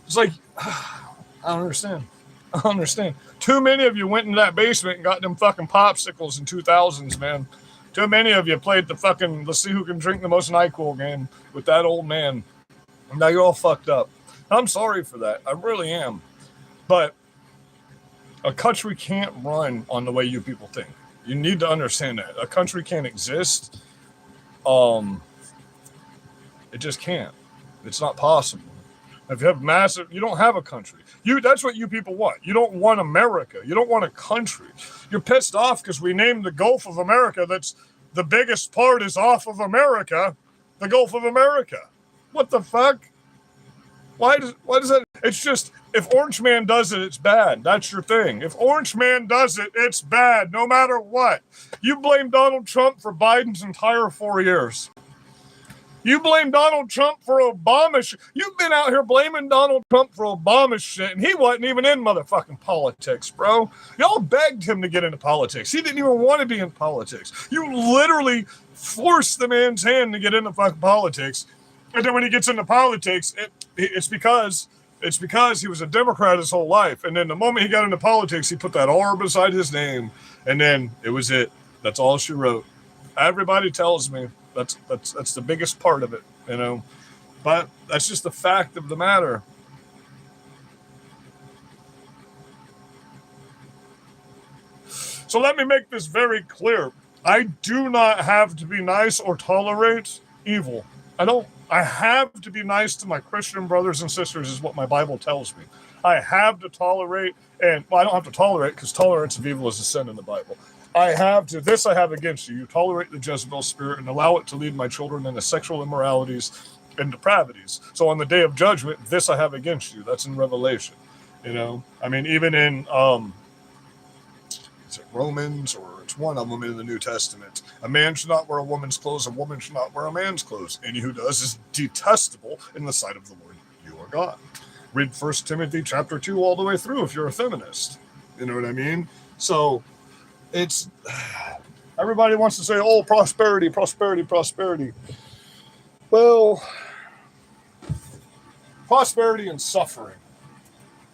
It's like, I don't understand. I don't understand. Too many of you went into that basement and got them fucking popsicles in 2000s, man. Too many of you played the fucking let's see who can drink the most NyQuil game with that old man. And now you're all fucked up. I'm sorry for that. I really am. But a country can't run on the way you people think. You need to understand that. A country can't exist. It just can't. It's not possible. If you have massive, you don't have a country. That's what you people want. You don't want America. You don't want a country. You're pissed off because we named the Gulf of America. That's the biggest part is off of America, the Gulf of America. What the fuck? Why does that? It's just, if Orange Man does it, it's bad. That's your thing. If Orange Man does it, it's bad, no matter what. You blame Donald Trump for Biden's entire 4 years. You blame Donald Trump for Obama. You've been out here blaming Donald Trump for Obama shit, and he wasn't even in motherfucking politics, bro. Y'all begged him to get into politics. He didn't even want to be in politics. You literally forced the man's hand to get into fucking politics. And then when he gets into politics, it's because he was a Democrat his whole life. And then the moment he got into politics, he put that R beside his name. And then it was it. That's all she wrote. Everybody tells me that's the biggest part of it, you know. But that's just the fact of the matter. So let me make this very clear. I do not have to be nice or tolerate evil. I have to be nice to my Christian brothers and sisters is what my Bible tells me. I have to tolerate, I don't have to tolerate because tolerance of evil is a sin in the Bible. I have against you. You tolerate the Jezebel spirit and allow it to lead my children into sexual immoralities and depravities. So on the day of judgment, this I have against you. That's in Revelation. You know, I mean, even in, is it Romans or it's one of them in the New Testament. A man should not wear a woman's clothes. A woman should not wear a man's clothes. Any who does is detestable in the sight of the Lord. You are God. Read 1 Timothy chapter 2 all the way through if you're a feminist. You know what I mean? So it's, everybody wants to say, oh, prosperity, prosperity, prosperity. Well, prosperity and suffering.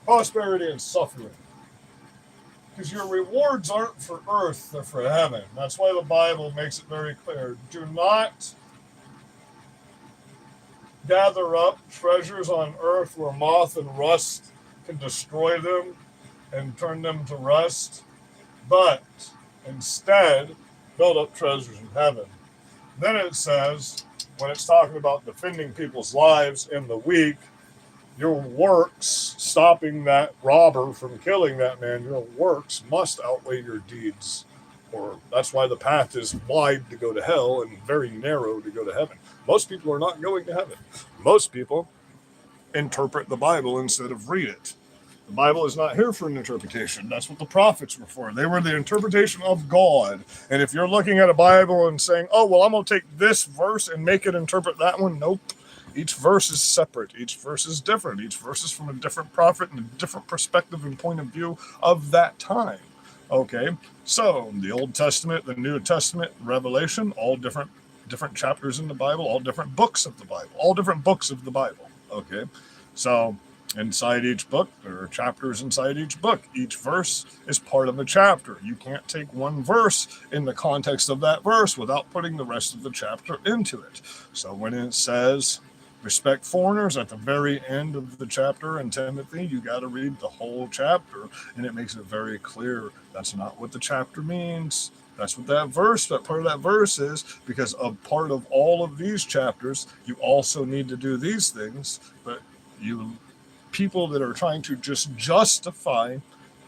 Prosperity and suffering. Because your rewards aren't for earth, they're for heaven. That's why the Bible makes it very clear. Do not gather up treasures on earth where moth and rust can destroy them and turn them to rust, but instead build up treasures in heaven. Then it says, when it's talking about defending people's lives in the weak, your works stopping that robber from killing that man, your works must outweigh your deeds. Or that's why the path is wide to go to hell and very narrow to go to heaven. Most people are not going to heaven. Most people interpret the Bible instead of read it. The Bible is not here for an interpretation. That's what the prophets were for. They were the interpretation of God. And if you're looking at a Bible and saying, oh, well, I'm going to take this verse and make it interpret that one, nope. Each verse is separate. Each verse is different. Each verse is from a different prophet and a different perspective and point of view of that time. Okay, so the Old Testament, the New Testament, Revelation, all different chapters in the Bible, all different books of the Bible, all different books of the Bible. Okay, so inside each book, there are chapters inside each book. Each verse is part of a chapter. You can't take one verse in the context of that verse without putting the rest of the chapter into it. So when it says respect foreigners at the very end of the chapter in Timothy, you got to read the whole chapter, and it makes it very clear that's not what the chapter means. That's what that part of that verse is, because a part of all of these chapters, you also need to do these things, but you people that are trying to just justify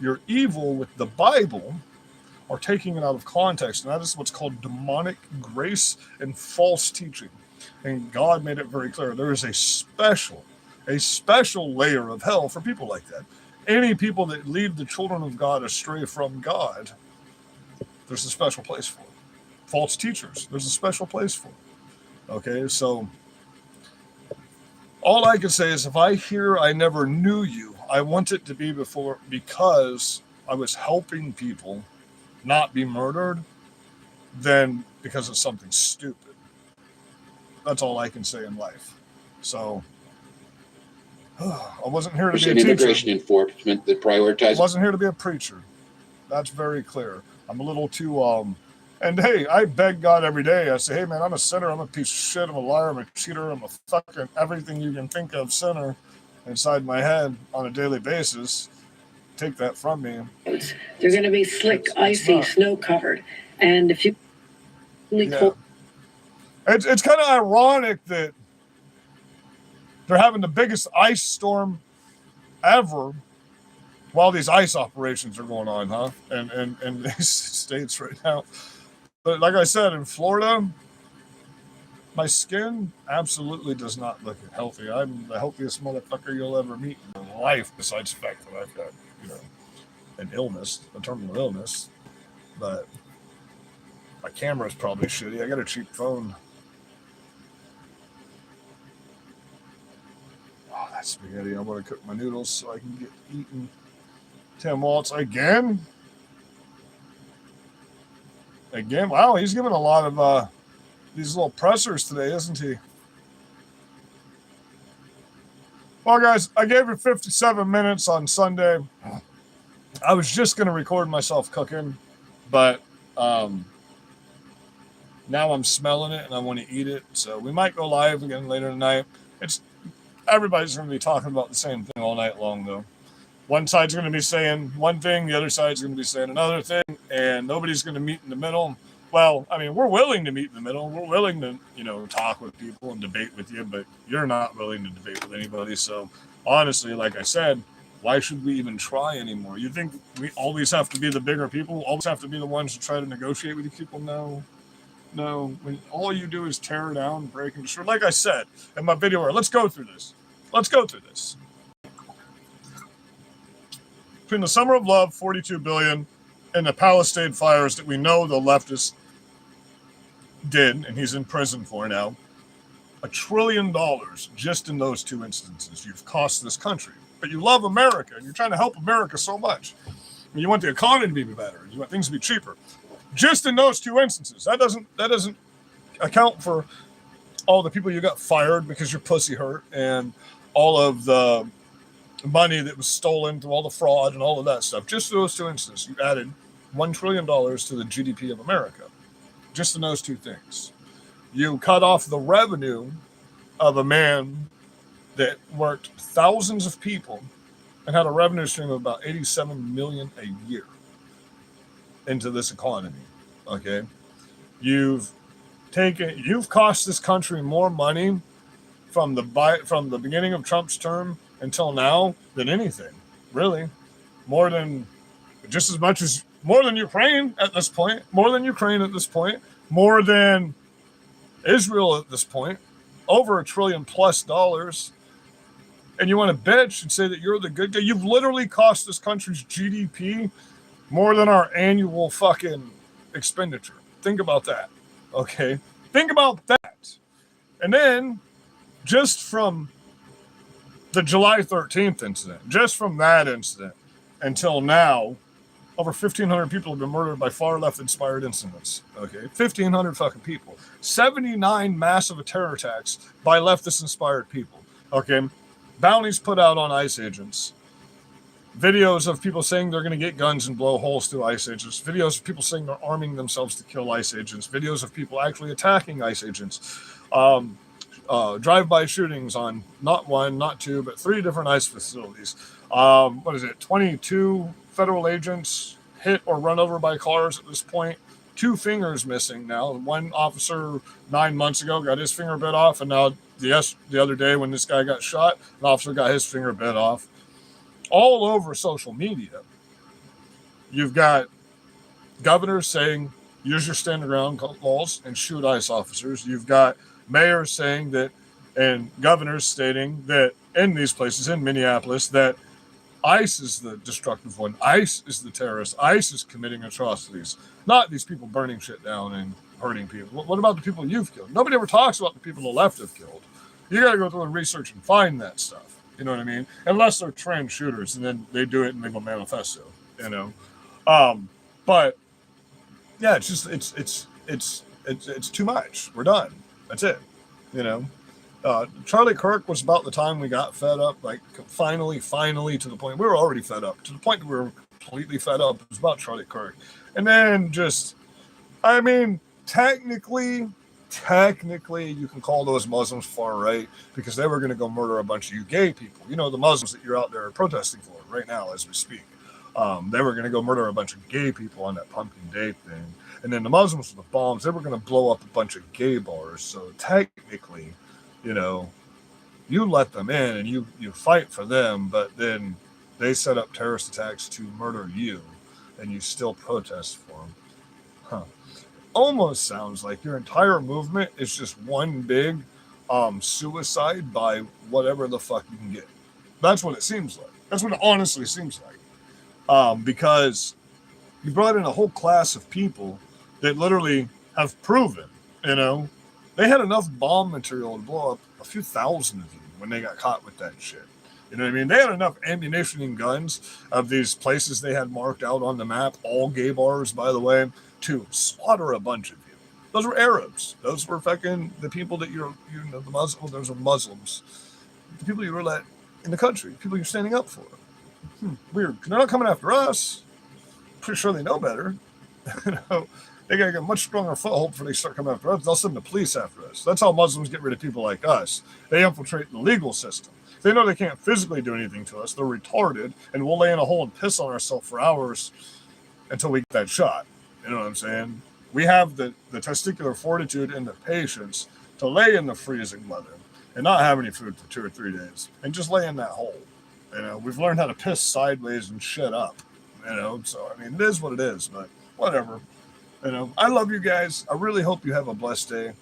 your evil with the Bible are taking it out of context, and that is what's called demonic grace and false teaching. And God made it very clear. There is a special layer of hell for people like that. Any people that lead the children of God astray from God, there's a special place for them. False teachers, there's a special place for them. Okay, so All I can say is if I hear I never knew you, I want it to be before because I was helping people not be murdered than because of something stupid. That's all I can say in life. So I wasn't here to be a teacher. Immigration enforcement that prioritizes. I wasn't here to be a preacher. That's very clear. I'm a little too and hey, I beg God every day. I say, hey man, I'm a sinner, I'm a piece of shit, I'm a liar, I'm a cheater, I'm a fucking everything you can think of sinner inside my head on a daily basis. Take that from me. They're going to be slick, icy, snow covered, and if you it's kind of ironic that they're having the biggest ice storm ever while these ice operations are going on, huh? And these states right now. But like I said, in Florida, my skin absolutely does not look healthy. I'm the healthiest motherfucker you'll ever meet in your life, besides the fact that I've got, an illness, a terminal illness. But my camera's probably shitty. I got a cheap phone. Oh, that spaghetti. I want to cook my noodles so I can get eaten. Tim Waltz again? Again? Wow, he's giving a lot of these little pressers today, isn't he? Well, guys, I gave you 57 minutes on Sunday. I was just going to record myself cooking, but now I'm smelling it and I want to eat it. So we might go live again later tonight. Everybody's going to be talking about the same thing all night long, though. One side's going to be saying one thing, the other side's going to be saying another thing, and nobody's going to meet in the middle. Well, I mean, we're willing to meet in the middle. We're willing to, talk with people and debate with you, but you're not willing to debate with anybody. So, honestly, like I said, why should we even try anymore? You think we always have to be the bigger people? Always have to be the ones to try to negotiate with you people? No. When all you do is tear down, break, and destroy. Like I said in my video, let's go through this. Between the Summer of Love, $42 billion, and the Palestine fires that we know the leftists did, and he's in prison for now, $1 trillion just in those two instances you've cost this country. But you love America, and you're trying to help America so much. And you want the economy to be better. You want things to be cheaper. Just in those two instances. That doesn't account for all the people you got fired because your pussy hurt, and all of the money that was stolen through all the fraud and all of that stuff. Just those two instances, you added $1 trillion to the GDP of America. Just in those two things. You cut off the revenue of a man that worked thousands of people and had a revenue stream of about $87 million a year into this economy. Okay? You've cost this country more money from the beginning of Trump's term until now than anything, really. More than Ukraine at this point, more than Israel at this point, over $1 trillion plus. And you want to bitch and say that you're the good guy? You've literally cost this country's GDP more than our annual fucking expenditure. Think about that, okay? Think about that. And then, just from the July 13th incident, just from that incident until now, over 1,500 people have been murdered by far left-inspired incidents. Okay, 1,500 fucking people. 79 massive terror attacks by leftist-inspired people. Okay, bounties put out on ICE agents. Videos of people saying they're going to get guns and blow holes through ICE agents. Videos of people saying they're arming themselves to kill ICE agents. Videos of people actually attacking ICE agents. Drive-by shootings on not one, not two, but 3 different ICE facilities. 22 federal agents hit or run over by cars at this point. 2 fingers missing now. One officer 9 months ago got his finger bit off, and now the other day when this guy got shot, an officer got his finger bit off. All over social media, you've got governors saying, use your stand your ground laws and shoot ICE officers. You've got mayors saying that, and governors stating that in these places, in Minneapolis, that ICE is the destructive one. ICE is the terrorist. ICE is committing atrocities, not these people burning shit down and hurting people. What about the people you've killed? Nobody ever talks about the people the left have killed. You got to go through and research and find that stuff. You know what I mean? Unless they're trained shooters, and then they do it in legal manifesto. You know, but yeah, it's just it's too much. We're done. That's it. You know, Charlie Kirk was about the time we got fed up. Like finally to the point we were already fed up. To the point we were completely fed up. It was about Charlie Kirk, and then just, I mean, technically, you can call those Muslims far right because they were going to go murder a bunch of you gay people. You know, the Muslims that you're out there protesting for right now as we speak. They were going to go murder a bunch of gay people on that Pumpkin Day thing. And then the Muslims with the bombs, they were going to blow up a bunch of gay bars. So technically, you know, you let them in and you fight for them, but then they set up terrorist attacks to murder you and you still protest for them. Huh. Almost sounds like your entire movement is just one big suicide by whatever the fuck you can get. That's what it seems like. That's what it honestly seems like. Because you brought in a whole class of people that literally have proven, you know, they had enough bomb material to blow up a few thousand of you when they got caught with that shit. You know what I mean? They had enough ammunition and guns of these places they had marked out on the map, all gay bars, by the way, to slaughter a bunch of you. Those were Arabs. Those were fucking the people that you know, the Muslims. Those are Muslims. The people you were let in the country, people you're standing up for. Weird. They're not coming after us. Pretty sure they know better. You know, they got to get a much stronger foothold before they start coming after us. They'll send the police after us. That's how Muslims get rid of people like us. They infiltrate the legal system. They know they can't physically do anything to us. They're retarded, and we'll lay in a hole and piss on ourselves for hours until we get that shot. You know what I'm saying? We have the testicular fortitude and the patience to lay in the freezing weather and not have any food for 2 or 3 days and just lay in that hole. You know, we've learned how to piss sideways and shit up. You know, so I mean, it is what it is, but whatever. You know, I love you guys. I really hope you have a blessed day.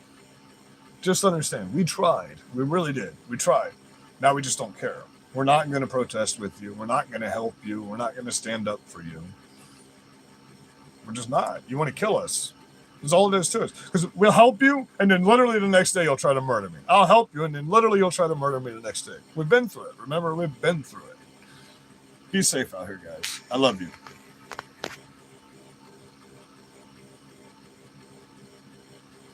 Just understand, we tried. We really did. We tried. Now we just don't care. We're not going to protest with you. We're not going to help you. We're not going to stand up for you. We're just not. You want to kill us. That's all it is to us. Because we'll help you, and then literally the next day you'll try to murder me. I'll help you, and then literally you'll try to murder me the next day. We've been through it. Remember, we've been through it. Be safe out here, guys. I love you.